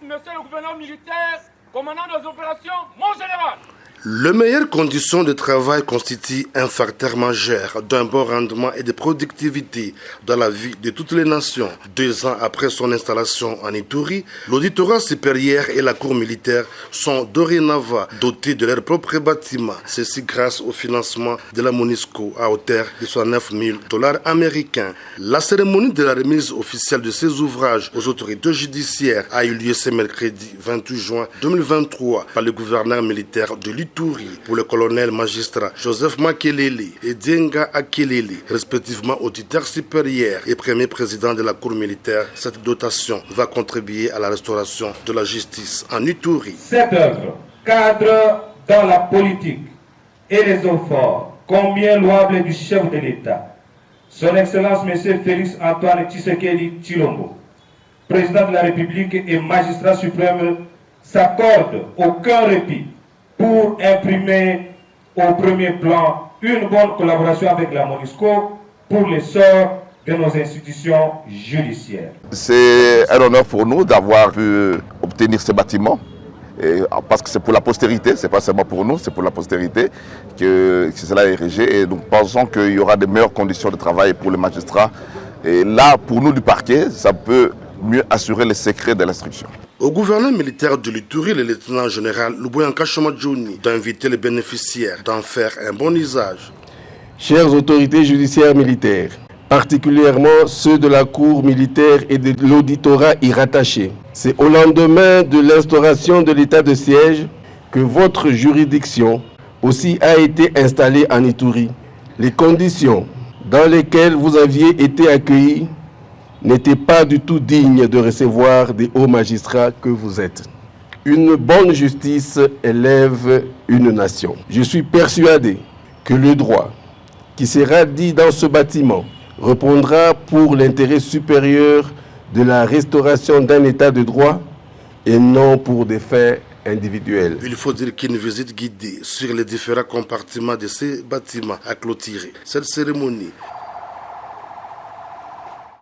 Monsieur le gouverneur militaire, commandant des opérations, mon général. Les meilleures conditions de travail constituent un facteur majeur d'un bon rendement et de productivité dans la vie de toutes les nations. 2 ans après son installation en Ituri, l'auditorat supérieur et la cour militaire sont dorénavant dotés de leurs propres bâtiments. Ceci grâce au financement de la MONUSCO à hauteur de $69 000 américains. La cérémonie de la remise officielle de ces ouvrages aux autorités judiciaires a eu lieu ce mercredi 28 juin 2023 par le gouverneur militaire de l'Ituri pour le colonel magistrat Joseph Makelele et Dienga Akelele, respectivement auditeur supérieur et premier président de la cour militaire. Cette dotation va contribuer à la restauration de la justice en Ituri. Cette œuvre cadre dans la politique et les efforts combien louables du chef de l'État, son Excellence M. Félix Antoine Tshisekedi Tshilombo, président de la République et magistrat suprême, s'accorde aucun répit pour imprimer au premier plan une bonne collaboration avec la MONUSCO pour l'essor de nos institutions judiciaires. C'est un honneur pour nous d'avoir pu obtenir ce bâtiment, parce que c'est pour la postérité, c'est pas seulement pour nous, c'est pour la postérité que cela est érigé, et nous pensons qu'il y aura de meilleures conditions de travail pour les magistrats. Et là, pour nous du parquet, ça peut mieux assurer les secrets de l'instruction. Au gouverneur militaire de l'Ituri, le lieutenant-général Luboyanka Chamadjouni, d'inviter les bénéficiaires d'en faire un bon usage. Chères autorités judiciaires militaires, particulièrement ceux de la cour militaire et de l'auditorat y rattaché, c'est au lendemain de l'instauration de l'état de siège que votre juridiction aussi a été installée en Ituri. Les conditions dans lesquelles vous aviez été accueillis n'était pas du tout digne de recevoir des hauts magistrats que vous êtes. Une bonne justice élève une nation. Je suis persuadé que le droit qui sera dit dans ce bâtiment répondra pour l'intérêt supérieur de la restauration d'un état de droit et non pour des faits individuels. Il faut dire qu'une visite guidée sur les différents compartiments de ces bâtiments a clôturé cette cérémonie.